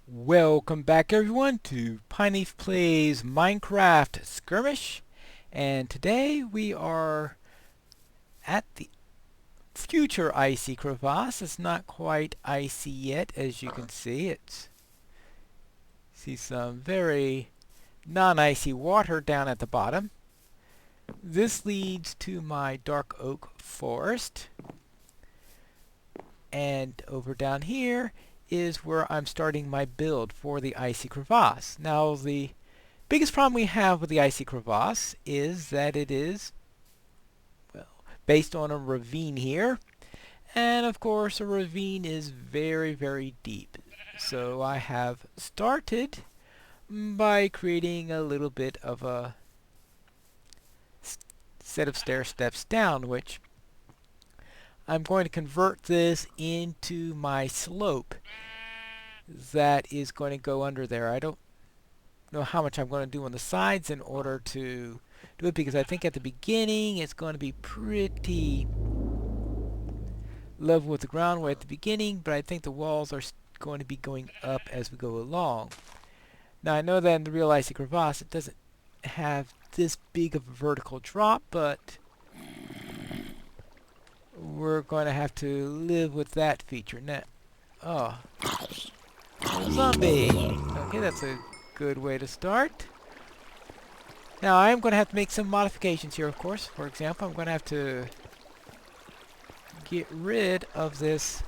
Welcome back everyone to Pineleaf Plays Minecraft Skirmish, and today we are at the future Icy Crevasse. It's not quite icy yet, as you can see. See some very non-icy water down at the bottom. This leads to my dark oak forest, and over down here is where I'm starting my build for the Icy Crevasse. Now, the biggest problem we have with the Icy Crevasse is that it is, well, based on a ravine here. And of course, a ravine is very, very deep. So I have started by creating a little bit of a set of stair steps down, which I'm going to convert this into my slope that is going to go under there. I don't know how much I'm going to do on the sides in order to do it, because I think at the beginning it's going to be pretty level with the ground way at the beginning, but I think the walls are going to be going up as we go along. Now I know that in the real Icy Crevasse it doesn't have this big of a vertical drop, but we're going to have to live with that feature. Now, oh, zombie! Okay, that's a good way to start. Now I am going to have to make some modifications here, of course. For example, I'm going to have to get rid of this.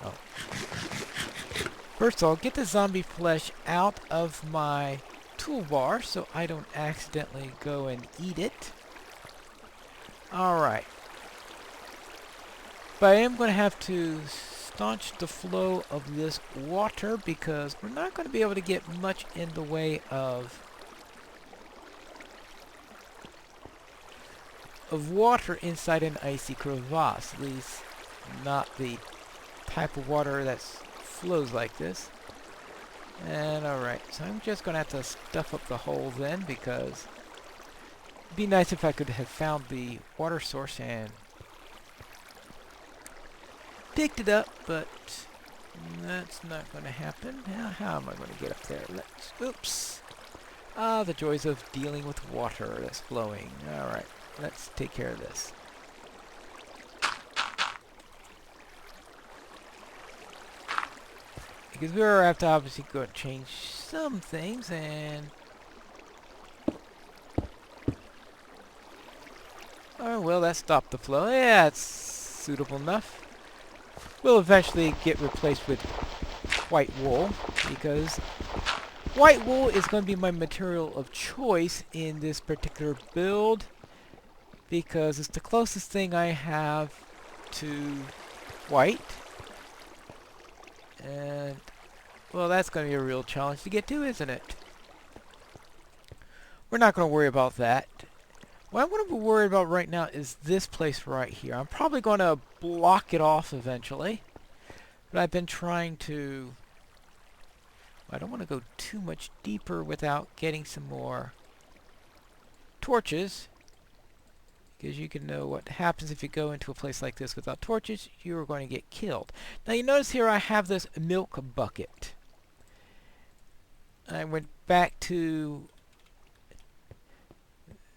Oh. First of all, get the zombie flesh out of my toolbar so I don't accidentally go and eat it. Alright. But I am going to have to staunch the flow of this water, because we're not going to be able to get much in the way of water inside an Icy Crevasse. At least not the type of water that flows like this. And alright, so I'm just going to have to stuff up the hole then, because it'd be nice if I could have found the water source and picked it up, but that's not going to happen. How am I going to get up there? Oops. Ah, the joys of dealing with water that's flowing. Alright, let's take care of this. Because we have to obviously go and change some things, and oh well, that stopped the flow. Yeah, it's suitable enough. Will eventually get replaced with white wool, because white wool is going to be my material of choice in this particular build, because it's the closest thing I have to white. And well, that's going to be a real challenge to get to, isn't it? We're not going to worry about that. What I'm going to be worried about right now is this place right here. I'm probably going to block it off eventually. But I've been trying to... I don't want to go too much deeper without getting some more torches. Because you can know what happens if you go into a place like this without torches. You are going to get killed. Now you notice here I have this milk bucket. I went back to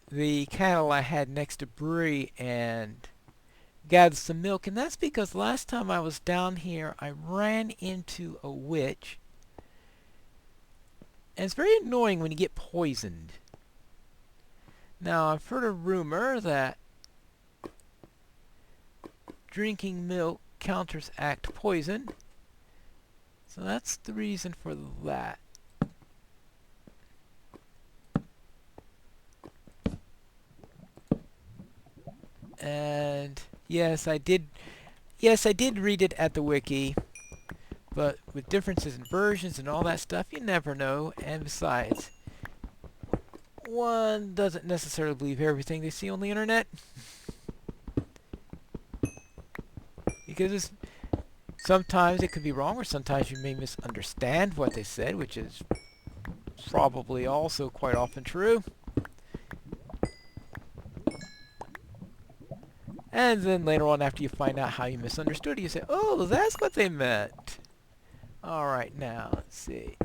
the cattle I had next to Bree and gathered some milk, and that's because last time I was down here I ran into a witch, and it's very annoying when you get poisoned. Now I've heard a rumor that drinking milk counteract poison, so that's the reason for that. And yes, I did read it at the wiki, but with differences in versions and all that stuff, you never know. And besides, one doesn't necessarily believe everything they see on the internet, because sometimes it could be wrong, or sometimes you may misunderstand what they said, which is probably also quite often true. And then later on, after you find out how you misunderstood it, you say, oh, that's what they meant. Alright, now, let's see.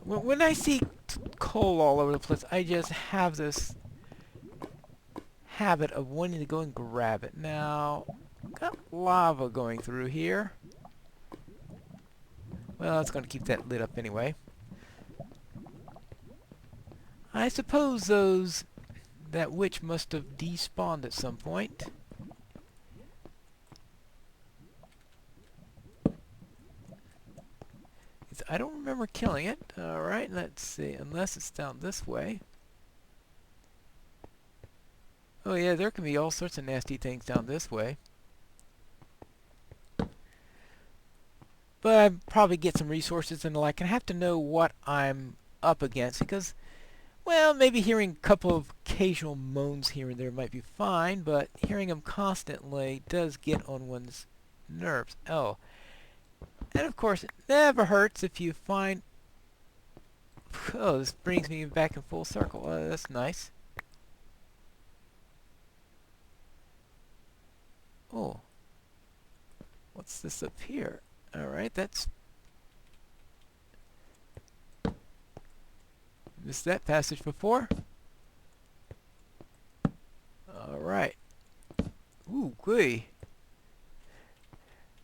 When I see coal all over the place, I just have this habit of wanting to go and grab it. Now, got lava going through here. Well, it's going to keep that lit up anyway. I suppose that witch must have despawned at some point. I don't remember killing it. Alright, let's see. Unless it's down this way. Oh yeah, there can be all sorts of nasty things down this way. But I'd probably get some resources and the like. And I have to know what I'm up against because, well, maybe hearing a couple of occasional moans here and there might be fine, but hearing them constantly does get on one's nerves. Oh. And of course, it never hurts if you find... Oh, this brings me back in full circle. That's nice. Oh. What's this up here? Alright, that's... Missed that passage before. Alright. Ooh, gooey.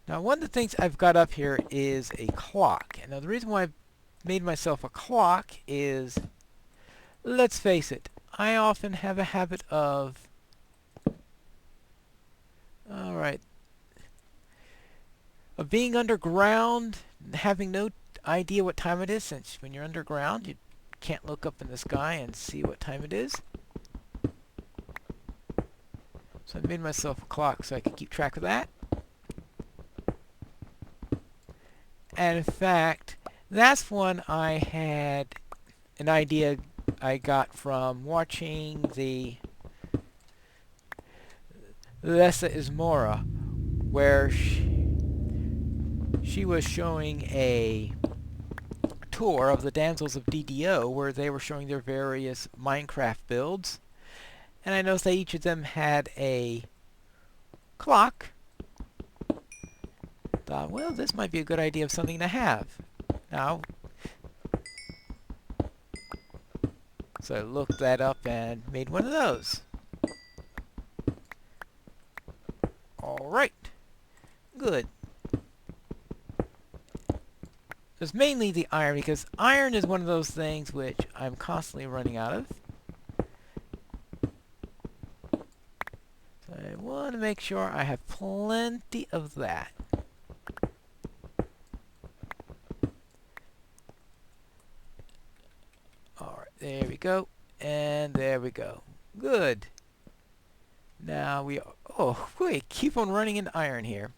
Now, one of the things I've got up here is a clock. And now, the reason why I've made myself a clock is, let's face it, I often have a habit of... Alright. Of being underground, having no idea what time it is, since when you're underground, you can't look up in the sky and see what time it is. So I made myself a clock so I could keep track of that. And in fact, that's one I had an idea I got from watching the Lessa Ismora, where she was showing a tour of the Damsels of DDO, where they were showing their various Minecraft builds. And I noticed that each of them had a clock. Thought, well, this might be a good idea of something to have. Now, so I looked that up and made one of those. Alright. Good. It's mainly the iron, because iron is one of those things which I'm constantly running out of. So I want to make sure I have plenty of that. Alright, there we go. And there we go. Good. Now we... Oh, wait, keep on running into iron here.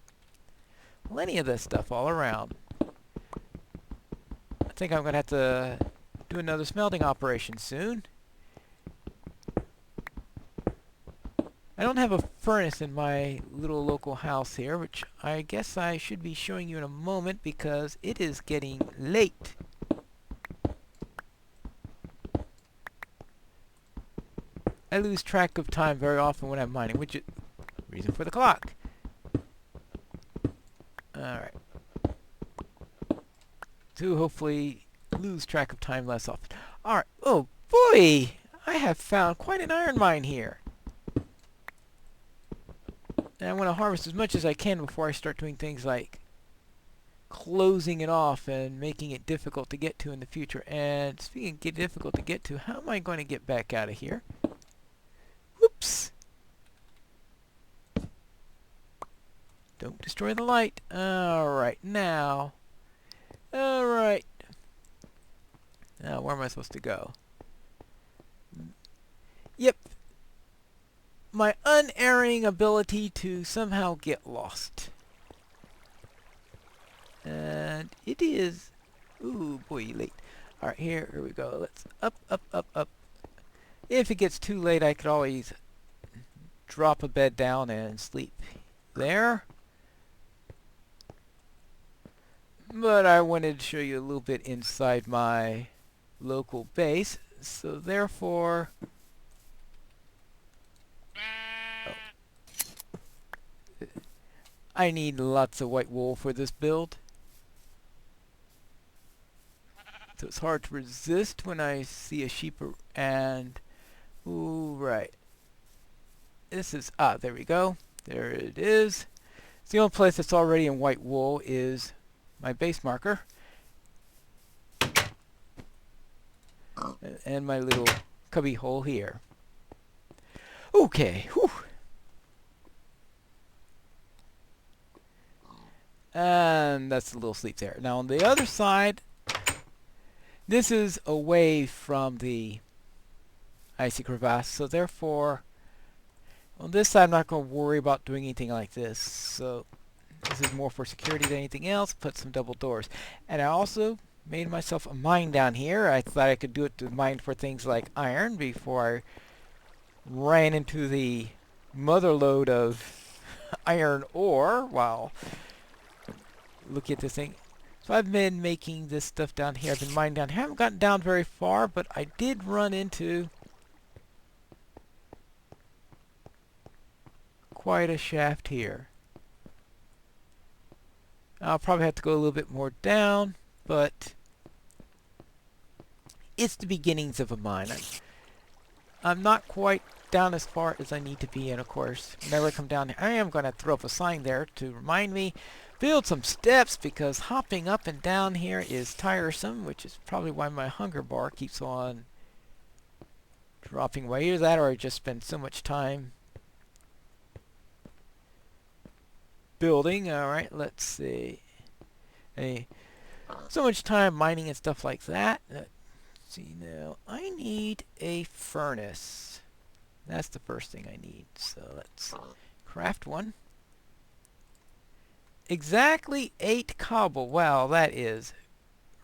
Plenty of this stuff all around. I think I'm going to have to do another smelting operation soon. I don't have a furnace in my little local house here, which I guess I should be showing you in a moment because it is getting late. I lose track of time very often when I'm mining, which is reason for the clock. Alright. To hopefully lose track of time less often. Alright. Oh boy! I have found quite an iron mine here. And I want to harvest as much as I can before I start doing things like closing it off and making it difficult to get to in the future. And speaking of difficult to get to, how am I going to get back out of here? Whoops! Don't destroy the light. Alright, now. Alright. Now, where am I supposed to go? Yep. My unerring ability to somehow get lost. And it is... Ooh, boy, late. Alright, here we go. Let's up, up, up, up. If it gets too late, I could always drop a bed down and sleep there. But I wanted to show you a little bit inside my local base, so therefore... I need lots of white wool for this build. So it's hard to resist when I see a sheep and... Ooh, right. This is... Ah, there we go. There it is. The only place that's already in white wool is my base marker. And my little cubby hole here. Okay. Whew. And that's a little sleep there. Now on the other side, this is away from the Icy Crevasse, so therefore on this side I'm not going to worry about doing anything like this. So this is more for security than anything else. Put some double doors. And I also made myself a mine down here. I thought I could do it to mine for things like iron before I ran into the mother lode of iron ore while looking at this thing. So I've been making this stuff down here. I've been mining down here. I haven't gotten down very far, but I did run into quite a shaft here. I'll probably have to go a little bit more down, but it's the beginnings of a mine. I'm not quite down as far as I need to be, and of course, whenever I come down here, I am going to throw up a sign there to remind me, build some steps, because hopping up and down here is tiresome, which is probably why my hunger bar keeps on dropping away. Either that or I just spend so much time building. Alright, let's see. So much time mining and stuff like that. Let's see now. I need a furnace. That's the first thing I need. So let's craft one. Exactly 8 cobble. Wow, that is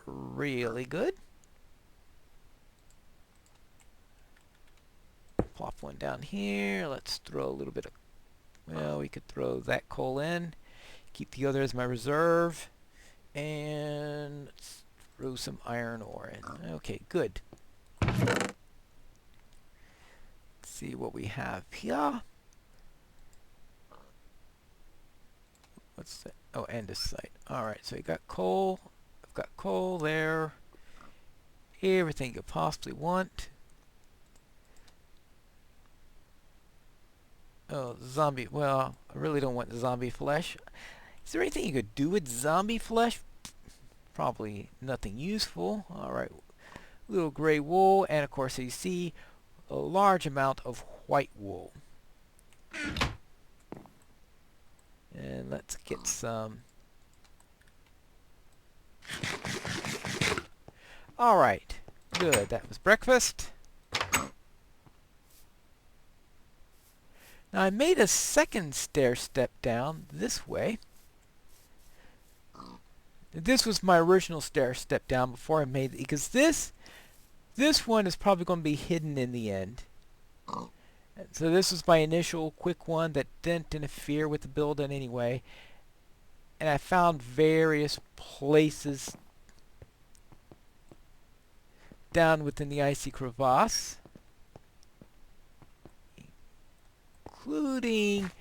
really good. Plop one down here. Let's throw a little bit of... Well, we could throw that coal in. Keep the other as my reserve. And let's throw some iron ore in. Okay, good. Let's see what we have here. What's that? Oh, andesite. Alright, so you got coal. I've got coal there. Everything you could possibly want. Oh, zombie. Well, I really don't want zombie flesh. Is there anything you could do with zombie flesh? Probably nothing useful. Alright, little gray wool, and of course you see a large amount of white wool. And let's get some. Alright, good. That was breakfast. Now I made a second stair step down this way. This was my original stair step down before I made it, because this one is probably going to be hidden in the end. So this was my initial quick one that didn't interfere with the build in any way. And I found various places down within the Icy Crevasse, including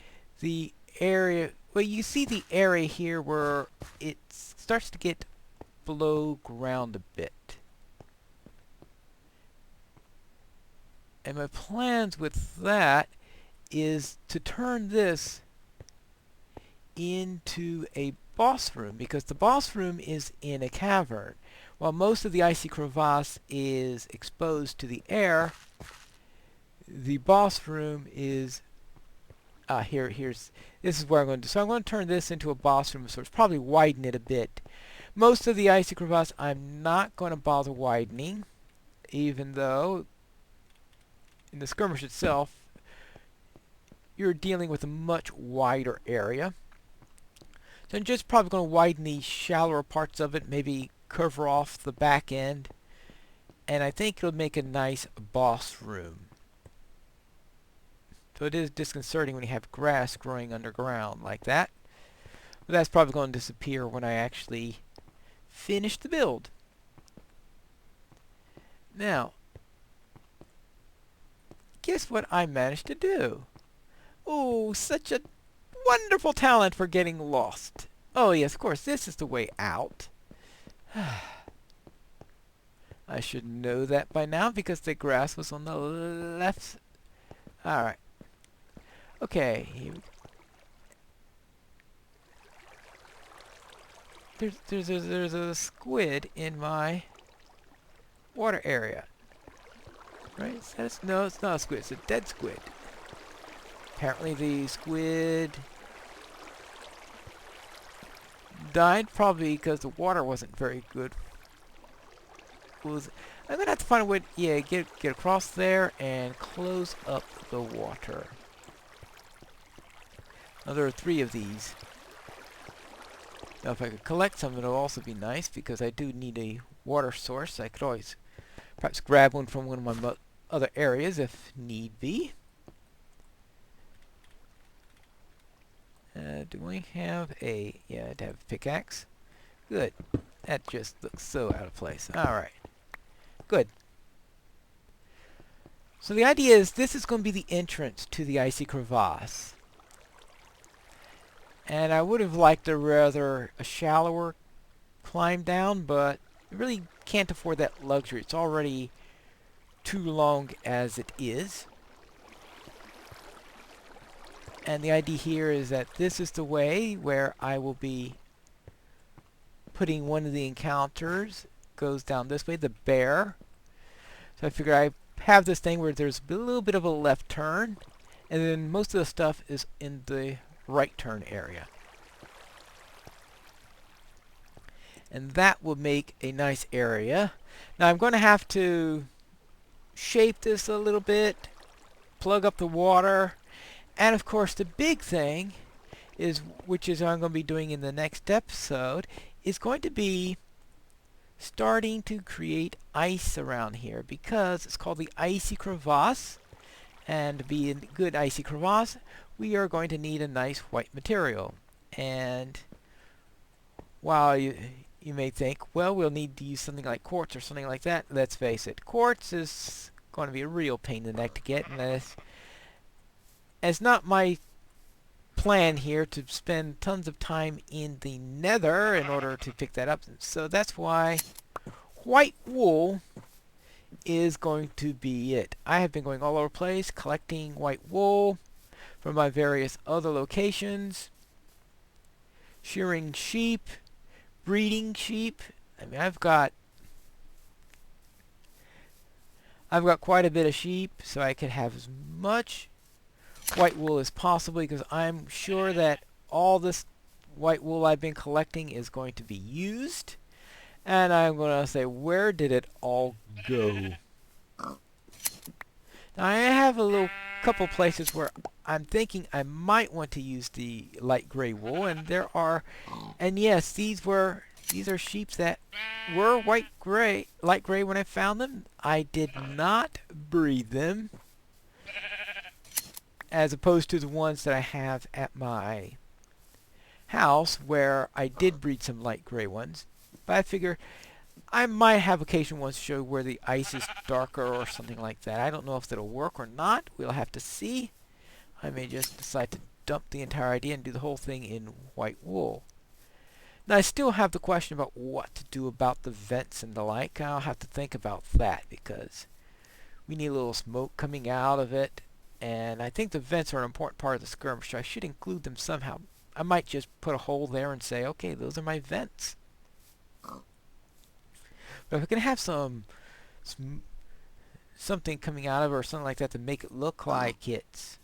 the area. Well, you see the area here where it starts to get below ground a bit. And my plans with that is to turn this into a boss room, because the boss room is in a cavern. While most of the Icy Crevasse is exposed to the air, the boss room is this is where I'm going to do. So I'm going to turn this into a boss room, so it's probably widen it a bit. Most of the Icy Crevasse I'm not going to bother widening, even though in the skirmish itself you're dealing with a much wider area. So I'm just probably going to widen the shallower parts of it, maybe cover off the back end, and I think it'll make a nice boss room. So it is disconcerting when you have grass growing underground like that. But that's probably going to disappear when I actually finish the build. Now, guess what I managed to do? Oh, such a wonderful talent for getting lost. Oh yes, of course, this is the way out. I should know that by now because the grass was on the left. Alright. Okay. There's a squid in my water area. Right? No, it's not a squid. It's a dead squid. Apparently the squid died probably because the water wasn't very good. I'm gonna have to find a way. Yeah, get across there and close up the water. Now there are 3 of these. Now if I could collect some, it'll also be nice because I do need a water source. I could always perhaps grab one from one of my other areas if need be. Do I have a... Yeah, I'd have a pickaxe. Good. That just looks so out of place. Alright. Good. So the idea is this is going to be the entrance to the Icy Crevasse. And I would have liked a shallower climb down, but I really can't afford that luxury. It's already too long as it is. And the idea here is that this is the way where I will be putting one of the encounters. Goes down this way, the bear. So I figure I have this thing where there's a little bit of a left turn, and then most of the stuff is in the right turn area. And that will make a nice area. Now I'm going to have to shape this a little bit, plug up the water, and of course the big thing is, which is I'm going to be doing in the next episode, is going to be starting to create ice around here because it's called the Icy Crevasse, and to be a good Icy Crevasse we are going to need a nice white material. And while you may think, well, we'll need to use something like quartz or something like that, let's face it, quartz is going to be a real pain in the neck to get, and it's not my plan here to spend tons of time in the nether in order to pick that up. So that's why white wool is going to be it. I have been going all over the place collecting white wool from my various other locations, shearing sheep, breeding sheep. I mean, I've got quite a bit of sheep, so I could have as much white wool as possible because I'm sure that all this white wool I've been collecting is going to be used. And I'm going to say, where did it all go? Now I have a little couple places where I'm thinking I might want to use the light gray wool, and there are, and yes, these are sheep that were light gray when I found them. I did not breed them, as opposed to the ones that I have at my house where I did breed some light gray ones. But I figure I might have occasion once to show where the ice is darker or something like that. I don't know if that'll work or not. We'll have to see. I may just decide to dump the entire idea and do the whole thing in white wool. Now I still have the question about what to do about the vents and the like. I'll have to think about that because we need a little smoke coming out of it. And I think the vents are an important part of the skirmish, so I should include them somehow. I might just put a hole there and say, okay, those are my vents. But if I can have something coming out of it or something like that to make it look like it's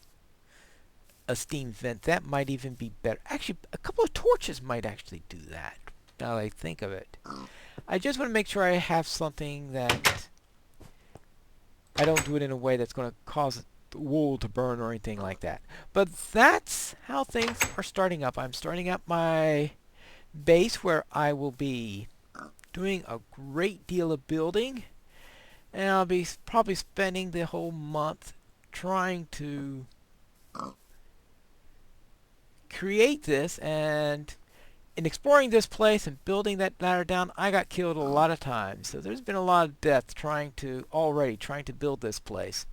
a steam vent, that might even be better. Actually, a couple of torches might actually do that, now that I think of it. I just want to make sure I have something that I don't do it in a way that's going to cause wool to burn or anything like that. But that's how things are starting up. I'm starting up my base where I will be doing a great deal of building, and I'll be probably spending the whole month trying to create this. And in exploring this place and building that ladder down, I got killed a lot of times, so there's been a lot of death trying to build this place.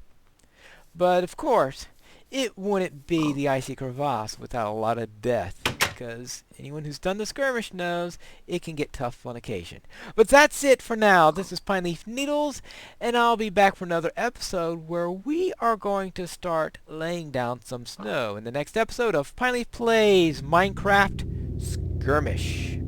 But of course, it wouldn't be the Icy Crevasse without a lot of death, because anyone who's done the skirmish knows it can get tough on occasion. But that's it for now. This is Pineleaf Needles, and I'll be back for another episode where we are going to start laying down some snow in the next episode of Pineleaf Plays Minecraft Skirmish.